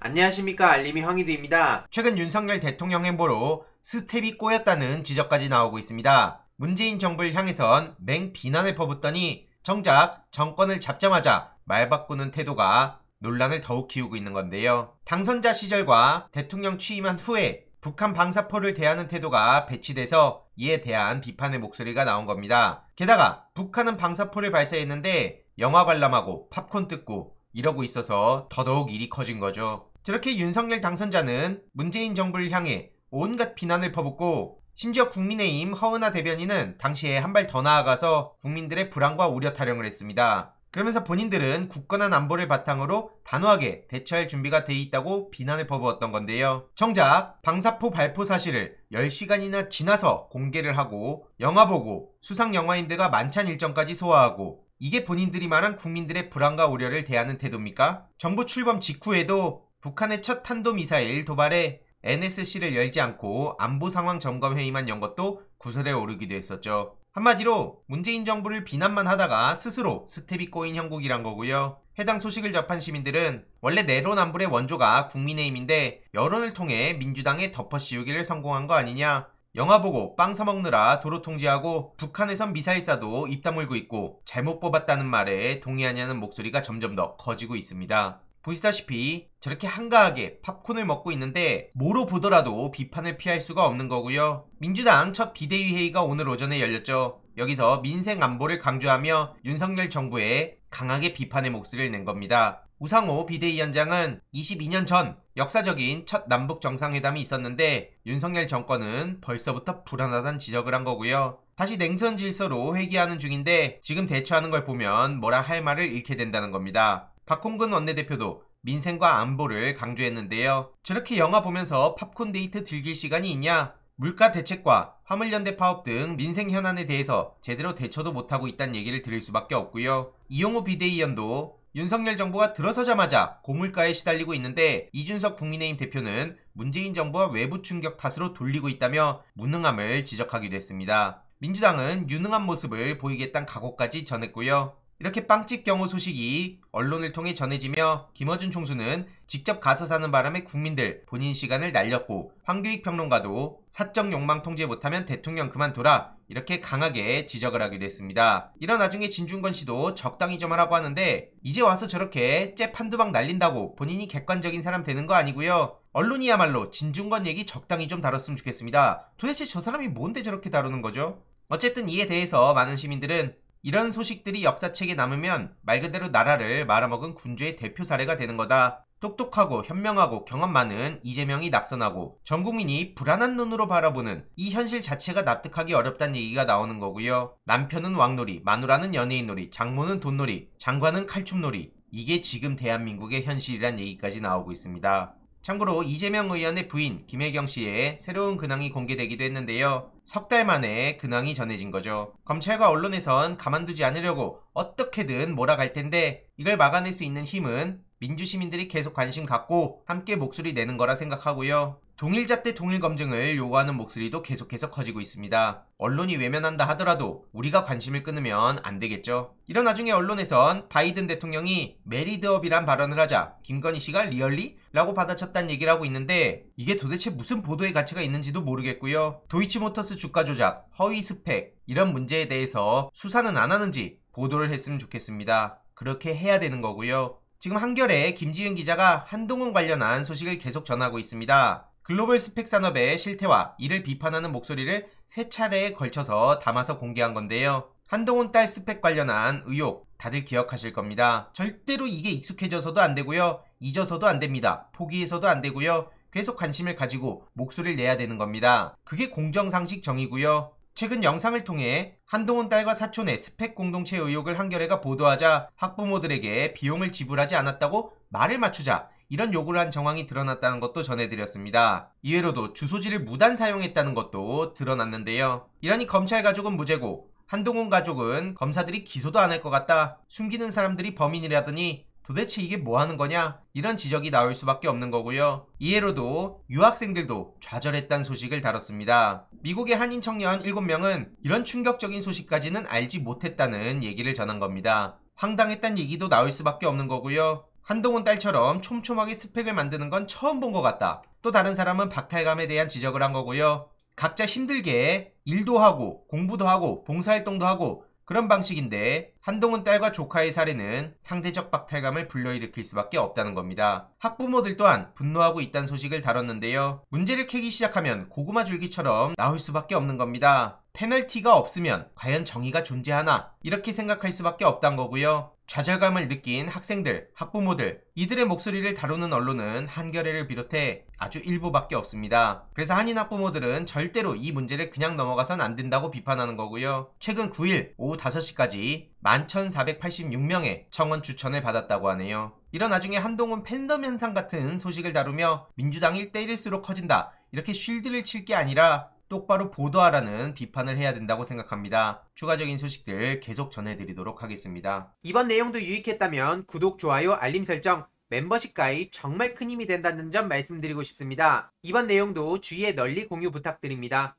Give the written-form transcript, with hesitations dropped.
안녕하십니까, 알림이 황희두입니다. 최근 윤석열 대통령 행보로 스텝이 꼬였다는 지적까지 나오고 있습니다. 문재인 정부를 향해선 맹비난을 퍼붓더니 정작 정권을 잡자마자 말 바꾸는 태도가 논란을 더욱 키우고 있는 건데요. 당선자 시절과 대통령 취임한 후에 북한 방사포를 대하는 태도가 배치돼서 이에 대한 비판의 목소리가 나온 겁니다. 게다가 북한은 방사포를 발사했는데 영화 관람하고 팝콘 뜯고 이러고 있어서 더더욱 일이 커진 거죠. 저렇게 윤석열 당선자는 문재인 정부를 향해 온갖 비난을 퍼붓고 심지어 국민의힘 허은하 대변인은 당시에 한 발 더 나아가서 국민들의 불안과 우려 타령을 했습니다. 그러면서 본인들은 굳건한 안보를 바탕으로 단호하게 대처할 준비가 돼 있다고 비난을 퍼부었던 건데요. 정작 방사포 발포 사실을 10시간이나 지나서 공개를 하고 영화 보고 수상 영화인들과 만찬 일정까지 소화하고 이게 본인들이 말한 국민들의 불안과 우려를 대하는 태도입니까? 정부 출범 직후에도 북한의 첫 탄도미사일 도발에 NSC를 열지 않고 안보 상황 점검 회의만 연 것도 구설에 오르기도 했었죠. 한마디로 문재인 정부를 비난만 하다가 스스로 스텝이 꼬인 형국이란 거고요. 해당 소식을 접한 시민들은 원래 내로남불의 원조가 국민의힘인데 여론을 통해 민주당에 덮어씌우기를 성공한 거 아니냐, 영화 보고 빵 사먹느라 도로 통제하고 북한에선 미사일 쏴도 입 다물고 있고 잘못 뽑았다는 말에 동의하냐는 목소리가 점점 더 커지고 있습니다. 보시다시피 저렇게 한가하게 팝콘을 먹고 있는데 뭐로 보더라도 비판을 피할 수가 없는 거고요. 민주당 첫 비대위 회의가 오늘 오전에 열렸죠. 여기서 민생 안보를 강조하며 윤석열 정부에 강하게 비판의 목소리를 낸 겁니다. 우상호 비대위원장은 22년 전 역사적인 첫 남북 정상회담이 있었는데 윤석열 정권은 벌써부터 불안하다는 지적을 한 거고요. 다시 냉전 질서로 회귀하는 중인데 지금 대처하는 걸 보면 뭐라 할 말을 잃게 된다는 겁니다. 박홍근 원내대표도 민생과 안보를 강조했는데요. 저렇게 영화 보면서 팝콘 데이트 즐길 시간이 있냐? 물가 대책과 화물연대 파업 등 민생 현안에 대해서 제대로 대처도 못하고 있다는 얘기를 들을 수밖에 없고요. 이용호 비대위원도 윤석열 정부가 들어서자마자 고물가에 시달리고 있는데 이준석 국민의힘 대표는 문재인 정부와 외부 충격 탓으로 돌리고 있다며 무능함을 지적하기도 했습니다. 민주당은 유능한 모습을 보이겠다는 각오까지 전했고요. 이렇게 빵집 경호 소식이 언론을 통해 전해지며 김어준 총수는 직접 가서 사는 바람에 국민들 본인 시간을 날렸고 황교익 평론가도 사적 욕망 통제 못하면 대통령 그만둬라 이렇게 강하게 지적을 하기도 했습니다. 이런 와중에 진중권 씨도 적당히 좀 하라고 하는데 이제 와서 저렇게 잽 한두 방 날린다고 본인이 객관적인 사람 되는 거 아니고요. 언론이야말로 진중권 얘기 적당히 좀 다뤘으면 좋겠습니다. 도대체 저 사람이 뭔데 저렇게 다루는 거죠? 어쨌든 이에 대해서 많은 시민들은 이런 소식들이 역사책에 남으면 말 그대로 나라를 말아먹은 군주의 대표 사례가 되는 거다. 똑똑하고 현명하고 경험 많은 이재명이 낙선하고 전 국민이 불안한 눈으로 바라보는 이 현실 자체가 납득하기 어렵다는 얘기가 나오는 거고요. 남편은 왕놀이, 마누라는 연예인놀이, 장모는 돈놀이, 장관은 칼춤놀이. 이게 지금 대한민국의 현실이란 얘기까지 나오고 있습니다. 참고로 이재명 의원의 부인 김혜경 씨의 새로운 근황이 공개되기도 했는데요. 석 달 만에 근황이 전해진 거죠. 검찰과 언론에선 가만두지 않으려고 어떻게든 몰아갈 텐데 이걸 막아낼 수 있는 힘은 민주시민들이 계속 관심 갖고 함께 목소리 내는 거라 생각하고요. 동일잣대 동일검증을 요구하는 목소리도 계속해서 커지고 있습니다. 언론이 외면한다 하더라도 우리가 관심을 끊으면 안 되겠죠. 이런 와중에 언론에선 바이든 대통령이 메리드업이란 발언을 하자 김건희 씨가 리얼리? 라고 받아쳤다는 얘기를 하고 있는데 이게 도대체 무슨 보도의 가치가 있는지도 모르겠고요. 도이치모터스 주가 조작, 허위 스펙 이런 문제에 대해서 수사는 안 하는지 보도를 했으면 좋겠습니다. 그렇게 해야 되는 거고요. 지금 한겨레 김지은 기자가 한동훈 관련한 소식을 계속 전하고 있습니다. 글로벌 스펙 산업의 실태와 이를 비판하는 목소리를 3차례에 걸쳐서 담아서 공개한 건데요. 한동훈 딸 스펙 관련한 의혹 다들 기억하실 겁니다. 절대로 이게 익숙해져서도 안 되고요. 잊어서도 안 됩니다. 포기해서도 안 되고요. 계속 관심을 가지고 목소리를 내야 되는 겁니다. 그게 공정상식 정의고요. 최근 영상을 통해 한동훈 딸과 사촌의 스펙 공동체 의혹을 한겨레가 보도하자 학부모들에게 비용을 지불하지 않았다고 말을 맞추자 이런 요구를 한 정황이 드러났다는 것도 전해드렸습니다. 이외로도 주소지를 무단 사용했다는 것도 드러났는데요. 이러니 검찰 가족은 무죄고 한동훈 가족은 검사들이 기소도 안 할 것 같다, 숨기는 사람들이 범인이라더니 도대체 이게 뭐 하는 거냐, 이런 지적이 나올 수밖에 없는 거고요. 이해로도 유학생들도 좌절했다는 소식을 다뤘습니다. 미국의 한인 청년 7명은 이런 충격적인 소식까지는 알지 못했다는 얘기를 전한 겁니다. 황당했다는 얘기도 나올 수밖에 없는 거고요. 한동훈 딸처럼 촘촘하게 스펙을 만드는 건 처음 본 것 같다. 또 다른 사람은 박탈감에 대한 지적을 한 거고요. 각자 힘들게 일도 하고 공부도 하고 봉사활동도 하고 그런 방식인데 한동훈 딸과 조카의 사례는 상대적 박탈감을 불러일으킬 수밖에 없다는 겁니다. 학부모들 또한 분노하고 있다는 소식을 다뤘는데요. 문제를 캐기 시작하면 고구마 줄기처럼 나올 수밖에 없는 겁니다. 페널티가 없으면 과연 정의가 존재하나 이렇게 생각할 수밖에 없다는 거고요. 좌절감을 느낀 학생들, 학부모들, 이들의 목소리를 다루는 언론은 한겨레를 비롯해 아주 일부밖에 없습니다. 그래서 한인 학부모들은 절대로 이 문제를 그냥 넘어가선 안 된다고 비판하는 거고요. 최근 9일 오후 5시까지 11,486명의 청원 추천을 받았다고 하네요. 이런 와중에 한동훈 팬덤 현상 같은 소식을 다루며 민주당 1대1일수록 커진다. 이렇게 쉴드를 칠 게 아니라 똑바로 보도하라는 비판을 해야 된다고 생각합니다. 추가적인 소식들 계속 전해드리도록 하겠습니다. 이번 내용도 유익했다면 구독, 좋아요, 알림 설정, 멤버십 가입 정말 큰 힘이 된다는 점 말씀드리고 싶습니다. 이번 내용도 주위에 널리 공유 부탁드립니다.